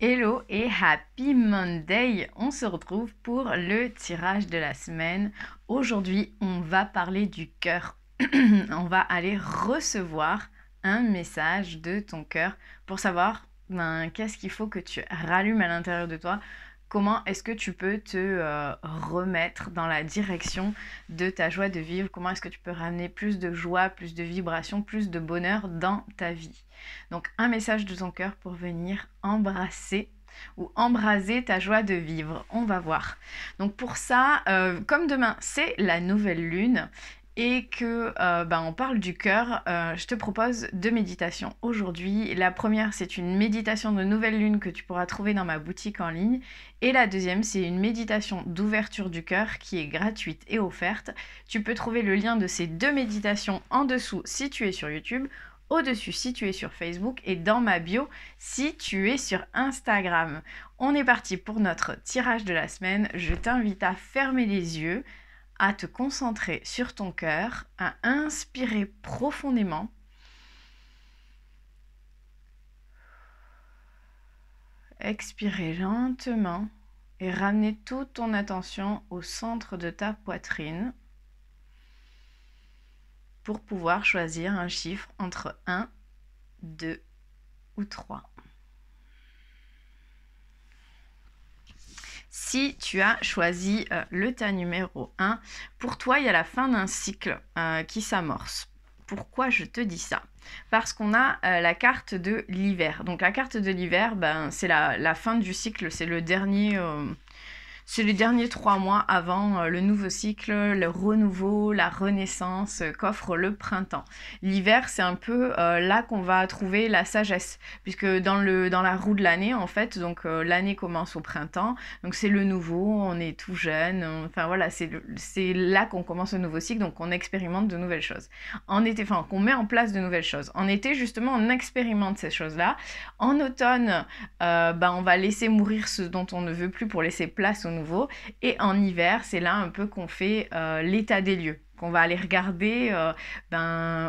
Hello et Happy Monday! On se retrouve pour le tirage de la semaine. Aujourd'hui, on va parler du cœur. On va aller recevoir un message de ton cœur pour savoir qu'est-ce qu'il faut que tu rallumes à l'intérieur de toi. Comment est-ce que tu peux te remettre dans la direction de ta joie de vivre? Comment est-ce que tu peux ramener plus de joie, plus de vibration, plus de bonheur dans ta vie? Donc un message de ton cœur pour venir embrasser ou embraser ta joie de vivre. On va voir. Donc pour ça, comme demain c'est la nouvelle lune, et que on parle du cœur, je te propose deux méditations aujourd'hui. La première, c'est une méditation de nouvelle lune que tu pourras trouver dans ma boutique en ligne. Et la deuxième, c'est une méditation d'ouverture du cœur qui est gratuite et offerte. Tu peux trouver le lien de ces deux méditations en dessous si tu es sur YouTube, au-dessus si tu es sur Facebook et dans ma bio si tu es sur Instagram. On est parti pour notre tirage de la semaine. Je t'invite à fermer les yeux, à te concentrer sur ton cœur, à inspirer profondément. Expirer lentement et ramener toute ton attention au centre de ta poitrine pour pouvoir choisir un chiffre entre 1, 2 ou 3. Si tu as choisi le tas numéro 1, pour toi, il y a la fin d'un cycle qui s'amorce. Pourquoi je te dis ça? Parce qu'on a la carte de l'hiver. Donc la carte de l'hiver, c'est la fin du cycle, c'est le dernier... c'est les derniers 3 mois avant le nouveau cycle, le renouveau, la renaissance qu'offre le printemps. L'hiver, c'est un peu là qu'on va trouver la sagesse, puisque dans la roue de l'année, en fait, donc l'année commence au printemps, donc c'est le nouveau, on est tout jeune, enfin voilà, c'est là qu'on commence le nouveau cycle, donc on expérimente de nouvelles choses. En été, enfin, qu'on met en place de nouvelles choses. En été, justement, on expérimente ces choses-là. En automne, on va laisser mourir ce dont on ne veut plus pour laisser place au nouveau. Et en hiver, c'est là un peu qu'on fait l'état des lieux, qu'on va aller regarder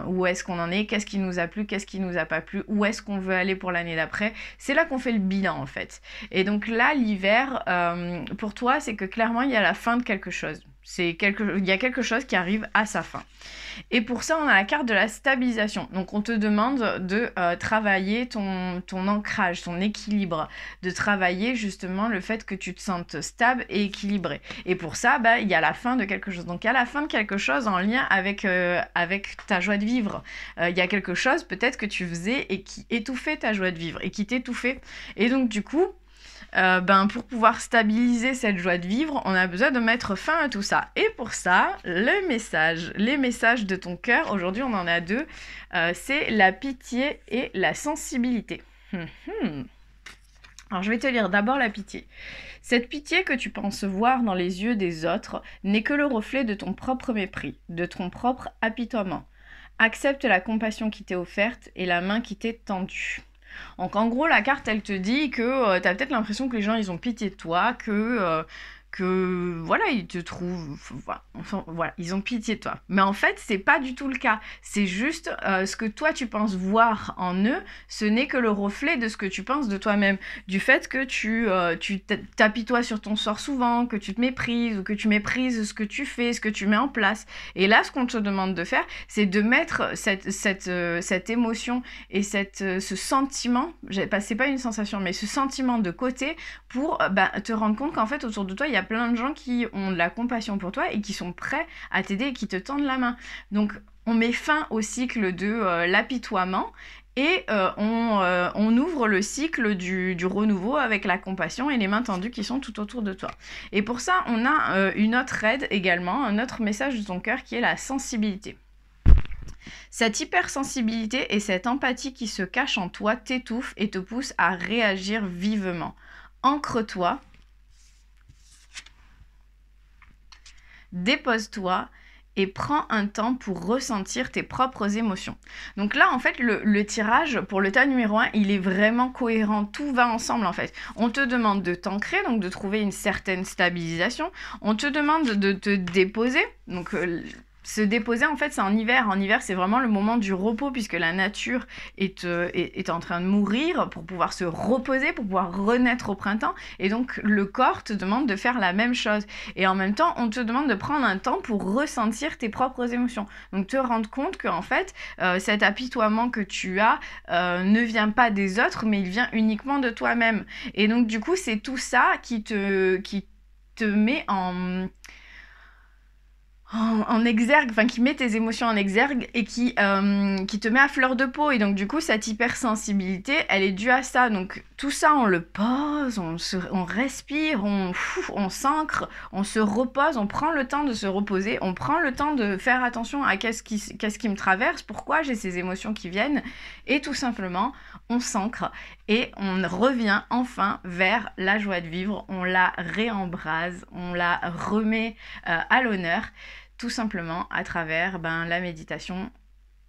où est-ce qu'on en est, qu'est-ce qui nous a plu, qu'est-ce qui nous a pas plu, où est-ce qu'on veut aller pour l'année d'après. C'est là qu'on fait le bilan en fait. Et donc là, l'hiver, pour toi, c'est que clairement, il y a la fin de quelque chose. Il y a quelque chose qui arrive à sa fin. Et pour ça, on a la carte de la stabilisation. Donc, on te demande de travailler ton ancrage, ton équilibre, de travailler justement le fait que tu te sentes stable et équilibré. Et pour ça, il y a la fin de quelque chose. Donc, il y a la fin de quelque chose en lien avec ta joie de vivre. Il y a quelque chose peut-être que tu faisais et qui étouffait ta joie de vivre et qui t'étouffait. Et donc, du coup, pour pouvoir stabiliser cette joie de vivre, on a besoin de mettre fin à tout ça. Et pour ça, les messages de ton cœur, aujourd'hui on en a deux, c'est la pitié et la sensibilité. Alors je vais te lire d'abord la pitié. Cette pitié que tu penses voir dans les yeux des autres n'est que le reflet de ton propre mépris, de ton propre apitoiement. Accepte la compassion qui t'est offerte et la main qui t'est tendue. Donc en gros, la carte, elle te dit que tu as peut-être l'impression que les gens, ils ont pitié de toi, que voilà, ils te trouvent... Voilà, ils ont pitié de toi. Mais en fait, c'est pas du tout le cas. C'est juste ce que toi, tu penses voir en eux, ce n'est que le reflet de ce que tu penses de toi-même. Du fait que tu t'apitoies sur ton sort souvent, que tu te méprises, ou que tu méprises ce que tu fais, ce que tu mets en place. Et là, ce qu'on te demande de faire, c'est de mettre cette émotion et ce sentiment, c'est pas une sensation, mais ce sentiment de côté pour te rendre compte qu'en fait, autour de toi, il y a plein de gens qui ont de la compassion pour toi et qui sont prêts à t'aider et qui te tendent la main. Donc, on met fin au cycle de l'apitoiement et on ouvre le cycle du renouveau avec la compassion et les mains tendues qui sont tout autour de toi. Et pour ça, on a une autre aide également, un autre message de ton cœur qui est la sensibilité. Cette hypersensibilité et cette empathie qui se cachent en toi t'étouffent et te poussent à réagir vivement. Ancre-toi, dépose-toi et prends un temps pour ressentir tes propres émotions. Donc là, en fait, le tirage pour le tas numéro 1, il est vraiment cohérent. Tout va ensemble, en fait. On te demande de t'ancrer, donc de trouver une certaine stabilisation. On te demande de te déposer, donc Se déposer, en fait, c'est en hiver. En hiver, c'est vraiment le moment du repos puisque la nature est en train de mourir pour pouvoir se reposer, pour pouvoir renaître au printemps. Et donc, le corps te demande de faire la même chose. Et en même temps, on te demande de prendre un temps pour ressentir tes propres émotions. Donc, te rendre compte qu'en fait, cet apitoiement que tu as ne vient pas des autres, mais il vient uniquement de toi-même. Et donc, du coup, c'est tout ça qui te met en exergue, enfin qui met tes émotions en exergue et qui te met à fleur de peau. Et donc du coup, cette hypersensibilité, elle est due à ça. Donc tout ça, on le pose, on respire, on s'ancre, on se repose, on prend le temps de se reposer, on prend le temps de faire attention à qu'est-ce qui me traverse, pourquoi j'ai ces émotions qui viennent. Et tout simplement, on s'ancre et on revient enfin vers la joie de vivre, on la réembrase, on la remet à l'honneur. Tout simplement à travers la méditation,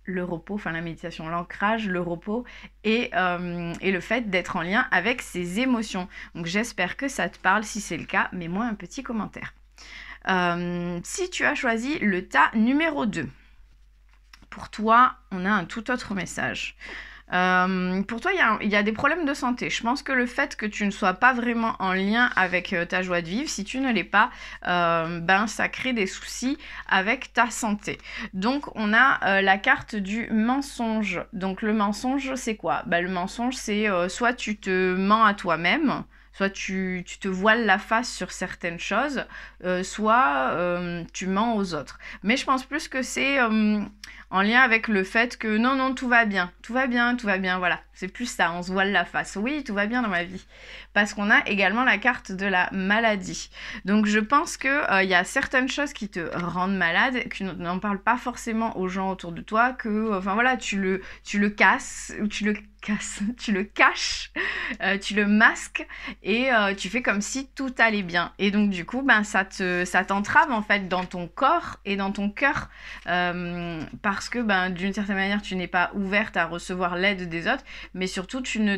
le repos, enfin la méditation, l'ancrage, le repos et le fait d'être en lien avec ses émotions. Donc j'espère que ça te parle. Si c'est le cas, mets-moi un petit commentaire. Si tu as choisi le tas numéro 2, pour toi, on a un tout autre message. Pour toi, il y a des problèmes de santé. Je pense que le fait que tu ne sois pas vraiment en lien avec ta joie de vivre, si tu ne l'es pas, ça crée des soucis avec ta santé. Donc, on a la carte du mensonge. Donc, le mensonge, c'est quoi? Le mensonge, c'est soit tu te mens à toi-même, soit tu te voiles la face sur certaines choses, soit tu mens aux autres. Mais je pense plus que c'est en lien avec le fait que non, tout va bien, voilà. C'est plus ça, on se voile la face. Oui, tout va bien dans ma vie. Parce qu'on a également la carte de la maladie. Donc je pense qu'il y a certaines choses qui te rendent malade, que tu n'en parles pas forcément aux gens autour de toi, que tu le casses, ou tu le caches, tu le masques et tu fais comme si tout allait bien. Et donc du coup, ça t'entrave en fait dans ton corps et dans ton cœur parce que d'une certaine manière, tu n'es pas ouverte à recevoir l'aide des autres, mais surtout tu ne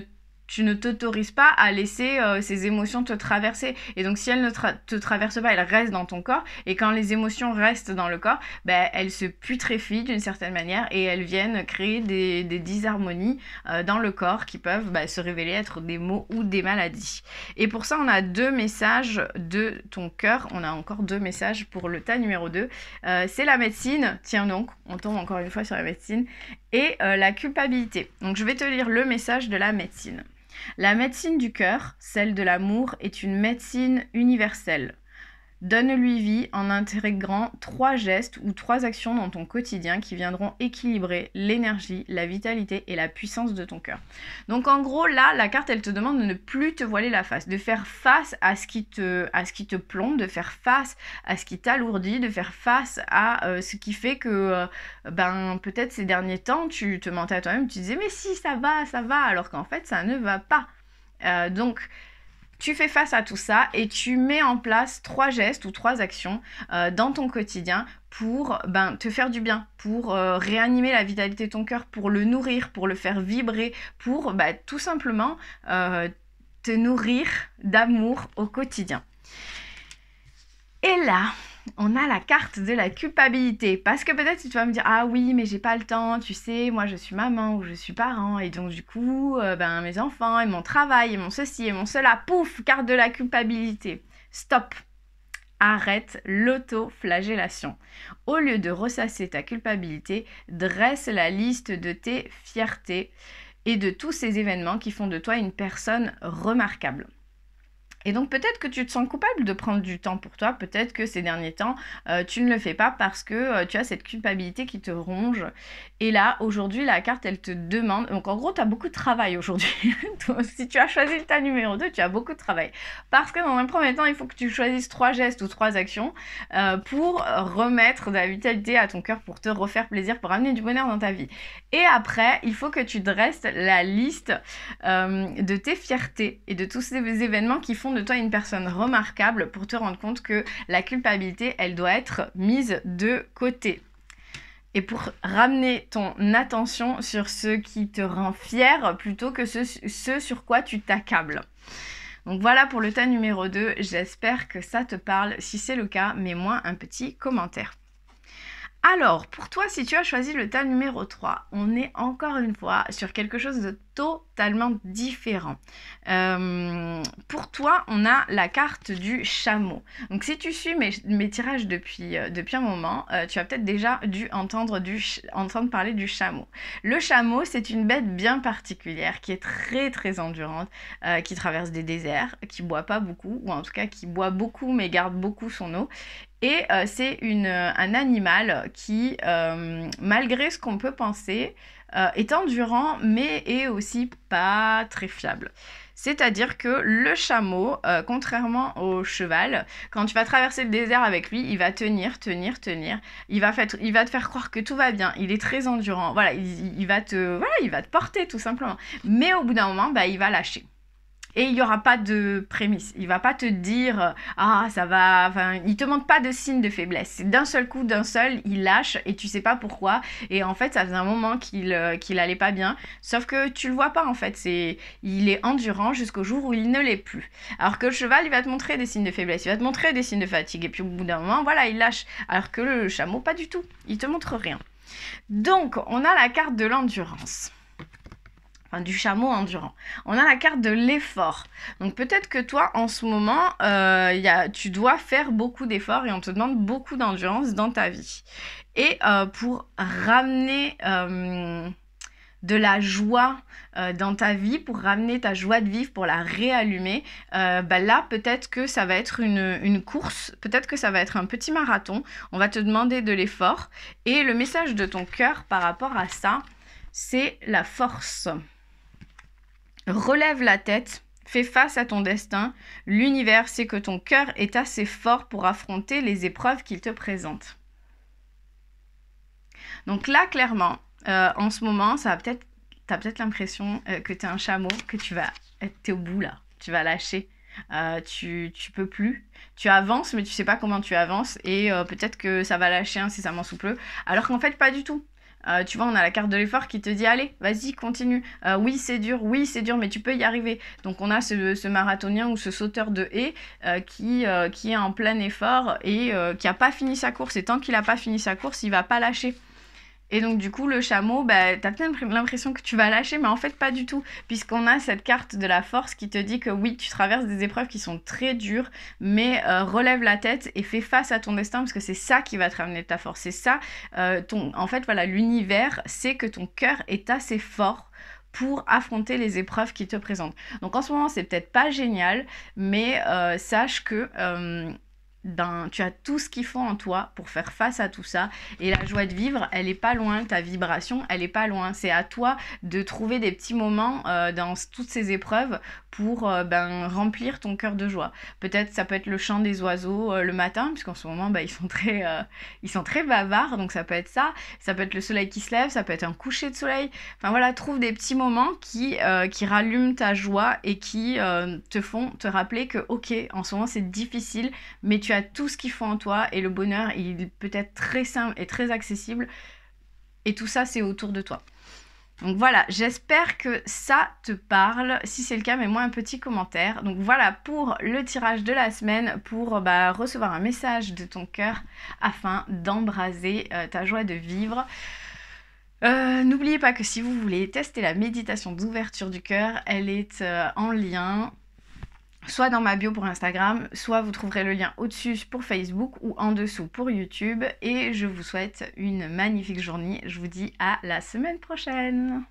t'autorises pas à laisser ces émotions te traverser. Et donc, si elles ne te traversent pas, elles restent dans ton corps. Et quand les émotions restent dans le corps, elles se putréfient d'une certaine manière et elles viennent créer des disharmonies dans le corps qui peuvent se révéler être des maux ou des maladies. Et pour ça, on a 2 messages de ton cœur. On a encore 2 messages pour le tas numéro 2. C'est la médecine. Tiens donc, on tombe encore une fois sur la médecine. Et la culpabilité. Donc, je vais te lire le message de la médecine. La médecine du cœur, celle de l'amour, est une médecine universelle. Donne-lui vie en intégrant 3 gestes ou 3 actions dans ton quotidien qui viendront équilibrer l'énergie, la vitalité et la puissance de ton cœur. Donc en gros, là, la carte, elle te demande de ne plus te voiler la face, de faire face à ce qui te plombe, de faire face à ce qui t'alourdit, de faire face à ce qui fait que peut-être ces derniers temps, tu te mentais à toi-même, tu disais « mais si, ça va », alors qu'en fait, ça ne va pas. Donc, tu fais face à tout ça et tu mets en place 3 gestes ou 3 actions dans ton quotidien pour te faire du bien, pour réanimer la vitalité de ton cœur, pour le nourrir, pour le faire vibrer, pour tout simplement te nourrir d'amour au quotidien. Et là, on a la carte de la culpabilité. Parce que peut-être tu vas me dire « Ah oui, mais j'ai pas le temps, tu sais, moi je suis maman ou je suis parent et donc du coup, mes enfants et mon travail et mon ceci et mon cela, pouf, carte de la culpabilité. » Stop. Arrête l'auto-flagellation. Au lieu de ressasser ta culpabilité, dresse la liste de tes fiertés et de tous ces événements qui font de toi une personne remarquable. Et donc peut-être que tu te sens coupable de prendre du temps pour toi, peut-être que ces derniers temps, tu ne le fais pas parce que tu as cette culpabilité qui te ronge. Et là, aujourd'hui, la carte, elle te demande... Donc en gros, tu as beaucoup de travail aujourd'hui. Si tu as choisi le tas numéro 2, tu as beaucoup de travail. Parce que dans un premier temps, il faut que tu choisisses 3 gestes ou 3 actions pour remettre de la vitalité à ton cœur, pour te refaire plaisir, pour amener du bonheur dans ta vie. Et après, il faut que tu dresses la liste de tes fiertés et de tous ces événements qui font de toi une personne remarquable pour te rendre compte que la culpabilité, elle doit être mise de côté. Et pour ramener ton attention sur ce qui te rend fier plutôt que ce sur quoi tu t'accables. Donc voilà pour le tas numéro 2, j'espère que ça te parle. Si c'est le cas, mets-moi un petit commentaire. Alors, pour toi, si tu as choisi le tas numéro 3, on est encore une fois sur quelque chose de totalement différent. Pour toi, on a la carte du chameau. Donc, si tu suis mes tirages depuis un moment, tu as peut-être déjà dû entendre parler du chameau. Le chameau, c'est une bête bien particulière qui est très très endurante, qui traverse des déserts, qui boit pas beaucoup, ou en tout cas qui boit beaucoup mais garde beaucoup son eau. Et c'est un animal qui, malgré ce qu'on peut penser, est endurant, mais est aussi pas très fiable. C'est-à-dire que le chameau, contrairement au cheval, quand tu vas traverser le désert avec lui, il va tenir. Il va te faire croire que tout va bien. Il est très endurant. Voilà, il va te porter tout simplement. Mais au bout d'un moment, bah, il va lâcher. Et il n'y aura pas de prémisse. Il va pas te dire ah ça va. Enfin, il te montre pas de signe de faiblesse. D'un seul coup, il lâche et tu sais pas pourquoi. Et en fait, ça faisait un moment qu'il allait pas bien. Sauf que tu le vois pas en fait. Il est endurant jusqu'au jour où il ne l'est plus. Alors que le cheval, il va te montrer des signes de faiblesse. Il va te montrer des signes de fatigue. Et puis au bout d'un moment, voilà, il lâche. Alors que le chameau, pas du tout. Il te montre rien. Donc, on a la carte de l'endurance. Enfin, du chameau endurant. On a la carte de l'effort. Donc peut-être que toi, en ce moment, tu dois faire beaucoup d'efforts et on te demande beaucoup d'endurance dans ta vie. Et pour ramener de la joie dans ta vie, pour ramener ta joie de vivre, pour la réallumer, là, peut-être que ça va être une course, peut-être que ça va être un petit marathon. On va te demander de l'effort. Et le message de ton cœur par rapport à ça, c'est la force. Relève la tête, fais face à ton destin. L'univers sait que ton cœur est assez fort pour affronter les épreuves qu'il te présente. Donc là, clairement, en ce moment, t'as peut-être l'impression que t'es un chameau, que t'es au bout là, tu vas lâcher. Tu peux plus. Tu avances, mais tu sais pas comment tu avances et peut-être que ça va lâcher incessamment sous peu. Alors qu'en fait, pas du tout. Tu vois, on a la carte de l'effort qui te dit allez, vas-y, continue. Oui, c'est dur, mais tu peux y arriver. Donc on a ce marathonien ou ce sauteur de haie qui est en plein effort et qui n'a pas fini sa course. Et tant qu'il n'a pas fini sa course, il va pas lâcher. Et donc du coup le chameau, t'as peut-être l'impression que tu vas lâcher, mais en fait pas du tout, puisqu'on a cette carte de la force qui te dit que oui, tu traverses des épreuves qui sont très dures, mais relève la tête et fais face à ton destin, parce que c'est ça qui va te ramener de ta force. C'est ça, en fait voilà, l'univers sait que ton cœur est assez fort pour affronter les épreuves qui te présentent. Donc en ce moment c'est peut-être pas génial, mais sache que tu as tout ce qu'il faut en toi pour faire face à tout ça, et la joie de vivre, elle est pas loin, ta vibration, elle est pas loin. C'est à toi de trouver des petits moments dans toutes ces épreuves pour remplir ton cœur de joie. Peut-être ça peut être le chant des oiseaux le matin, puisqu'en ce moment ils sont très bavards, donc ça peut être ça. Ça peut être le soleil qui se lève, ça peut être un coucher de soleil. Enfin voilà, trouve des petits moments qui rallument ta joie et qui te font te rappeler que ok, en ce moment c'est difficile, mais tu as tout ce qu'il faut en toi et le bonheur, il peut être très simple et très accessible, et tout ça c'est autour de toi. Donc voilà, j'espère que ça te parle. Si c'est le cas, mets-moi un petit commentaire. Donc voilà pour le tirage de la semaine, pour recevoir un message de ton cœur afin d'embraser ta joie de vivre. N'oubliez pas que si vous voulez tester la méditation d'ouverture du cœur, elle est en lien soit dans ma bio pour Instagram, soit vous trouverez le lien au-dessus pour Facebook ou en dessous pour YouTube. Et je vous souhaite une magnifique journée. Je vous dis à la semaine prochaine.